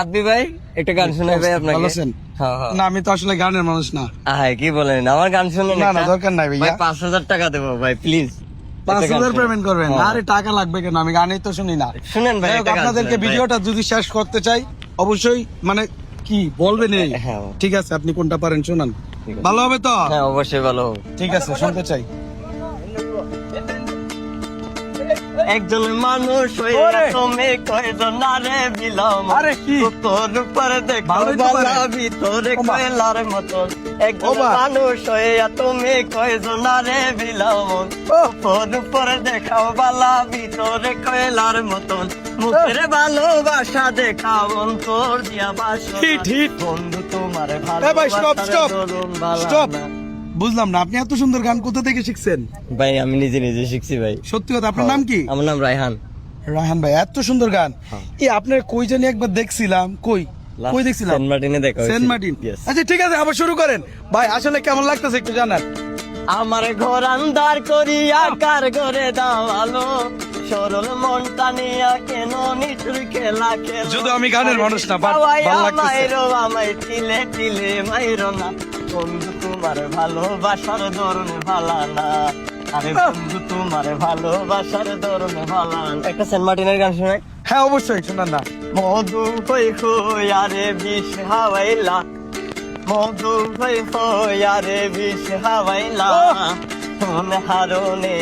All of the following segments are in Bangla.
আপনি ভাই একটা গান শোনাই ভাই আপনাকে। ভালো আছেন? না আমি তো আসলে গানের মানুষ না। হ্যাঁ কি বলেন, আমার গান শুনলেন? না না দরকার নাই ভাইয়া। 5,000 টাকা দেবো ভাই, প্লিজ। 5,000 পেমেন্ট করবেন? আরে টাকা লাগবে কেন, আমি গানই তো শুনি না। শুনেন ভাই, যাই হোক, একটা গান আপনাদেরকে শোনাই ভাই। ভিডিওটা যদি শেষ করতে চাই অবশ্যই মানে কি বলবেন এই? হ্যাঁ। ঠিক আছে, আপনি কোনটা পারেন শোনান, ঠিক আছে। ভালো হবে তো? হ্যাঁ অবশ্যই ভালো হবে। ঠিক আছে, শুনতে চাই। একজন মানুষ হয়ে ওরে! তুমি কয়জন আরে বিলাম, আরে কি? তোর উপরে দেখো ভালোই তো পারে। বালা ভিতরে ওমা। কয়লার মতন। একজন ওমা। মানুষ হয়ে তুমি কয়জন আরে বিলাম, তোর উপরে দেখাও বালা ভিতরে কয়লার মতন। মুখের ভালোবাসা দেখাও অন্তর দিয়া বাসনা। Hit, hit. বন্ধু তোমার এ ভাই, stop, stop, ভালোবাসা stop। বুঝলাম না, আপনি এত সুন্দর গান কোথা থেকে শিখছেন? ভাই আমি নিজে নিজে শিখছি ভাই। সত্যি কথা, আপনার নাম কি? আমার নাম রায়হান। রায়হান ভাই, এত সুন্দর গান। হ্যাঁ। এই আপনার কই জানি একবার দেখছিলাম, কই কই দেখছিলাম? সেন্ট মার্টিনে দেখা হয়েছিল। Saint Martin. Yes. আচ্ছা ঠিক আছে, আবার শুরু করেন ভাই। আসলে কেমন লাগতেছে একটু জানান। আমার ঘর আন্দার করিয়া কার ঘরে দাও আলো, সরল মনটা নিয়া কেন নিঠুর খেলা খেলো। যদিও আমি গানের মানুষ না, but সবাই ভালো লাগতেছে। আমায়রো আমায় তিলে তিলে মাইরো না, বন্ধু তোমার ভালোবাসার ধরন ভালা না। আরে বন্ধু তোমার ভালোবাসার ধরন ভালা না। একটা সেন্ট মার্টিনের গান শোনাই। হ্যাঁ অবশ্যই, শোনান না। মধু হই হই আরে বিষ হাওয়াইলা, মধু হই হই আরে বিষ হাওয়াইলা, কোন হারণে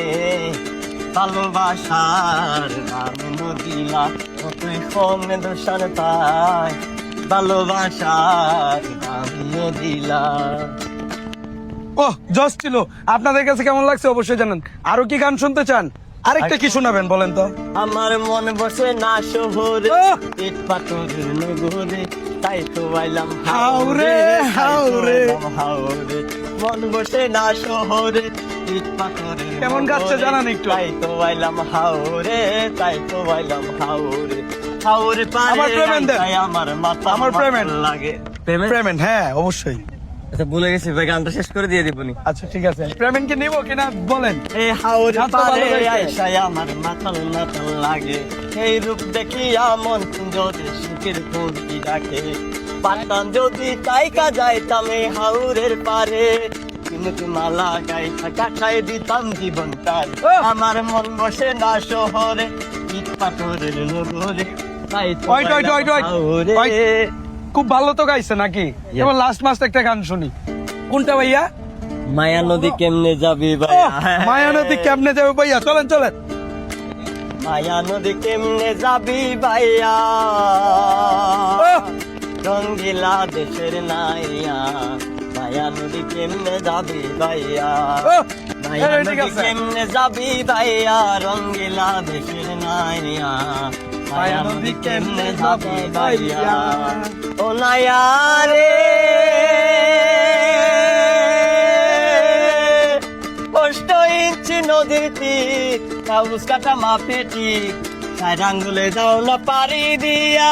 ভালোবাসার নাম নদিলা, তুই কোন দোষার পাই ভালোবাসার নাম নদিলা। ওহ জস ছিল। আপনাদের কাছে কেমন লাগছে অবশ্যই জানান। আরো কি গান শুনতে চান? আরেকটা কি শোনাবেন বলেন তো? আমার মন বসে না শহরে, ওহ! ইট পাথরের নগরে, তাই তো আইলাম হাওরে, হাওরে। হাওরে। মন বসে না শহরে, ইট পাথরের কেমন গাচ্ছে নগরে, জানান একটু? তাই তো আইলাম হাওরে, তাই তো আইলাম হাওরে। হাওরে পারে আমার পেমেন্ট দেন। তাই আমার মাথা আমার পেমেন্ট। লাগে। পেমেন্ট? পেমেন্ট, হ্যাঁ অবশ্যই। আচ্ছা ভুলে গেছি ভাই, গানটা শেষ করে দিয়ে দিবনি। আচ্ছা ঠিক আছে, পেমেন্ট কি নিবো কিনা বলেন। এই হাওরে গান তো ভালো পারে গাইছে। আইসায় আমার মাথাল মাথাল লাগে, এই রূপ দেখিয়া মন যদি সুখের ফুলকি ডাকে, পারতাম যদি তাইকা যাইতাম এই হাওরের পারে, কিন্তু মালা গাইতা কাটাই দিতাম জীবনটা। আমার মন বসে না শহরে, ইট পাথরের নগরে, তাই তো ওইট, ওইট, ওইট, ওইট। হাওরে। ওইট। খুব ভালো তো গাইছে নাকি? এবার লাস্ট মাস্ট একটা গান শুনি। কোনটা ভাইয়া? মায়া নদী কেমনে যাবি ওহ, ভাইয়া? মায়া নদী কেমনে যাবে ভাইয়া? চলেন চলেন। মায়া নদী কেমনে যাবি ভাইয়া, ওহ! রঙ্গিলা দেশের নাইয়া, মায়া নদী কেমনে যাবি ভাইয়া, ওহ! মায়া এই, ঠিক নদী আছে। কেমনে যাবি ভাইয়া, রঙ্গিলা দেশের নাইয়া, মায়া নদী কেমনে যাবি ভাইয়া, ও নাইয়া রে কষ্ট ইঞ্চি নদীর তীর, কাগজ কাটা মাপে ঠিক, চার আঙ্গুলে যাও না পারি দিয়া,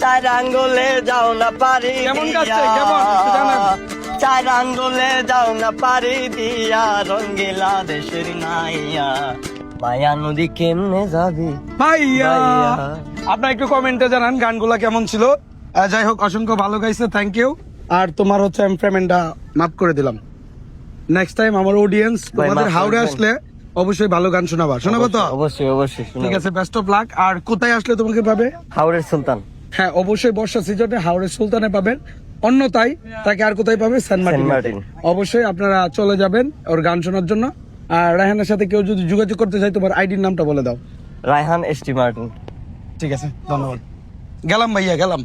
চার আঙ্গুলে যাও না পারি কেমন দিয়া, গাচ্ছে? কেমন? একটু জানান। চার আঙ্গুলে যাও না পারি দিয়া, রঙ্গিলা দেশের নাইয়া, মায়া নদী কেমনে যাবি ভাইয়া। ভাইয়া। আপনার একটু কমেন্টে জানান গানগুলা কেমন ছিল। যাই হোক, অসংখ্য ভালো গাইছে, থ্যাংক ইউ। আর তোমার হচ্ছে আমি পেমেন্টটা মাফ করে দিলাম। নেক্সট টাইম আমার অডিয়েন্স ভাই, তোমাদের মাফ হাওড়ে করবেন। আসলে অবশ্যই ভালো গান শোনাবা, শোনাবো তো? অবশ্যই অবশ্যই ঠিক আছে, বেস্ট অফ লাক। আর কোথায় আসলে তোমাকে পাবে? হাওড়ের সুলতান। হ্যাঁ অবশ্যই, বর্ষা সিজনে হাওড়ের সুলতানে পাবেন। অন্যতাই তাকে আর কোথায় পাবে? Saint Martin. মার্টিন। অবশ্যই আপনারা চলে যাবেন ওর গান শোনার জন্য। আর রায়হানের সাথে কেউ যদি যোগাযোগ করতে চায়, তোমার আইডির নামটা বলে দাও। Raihan ST Martin. ঠিক আছে, ধন্যবাদ। গেলাম ভাইয়া, গেলাম।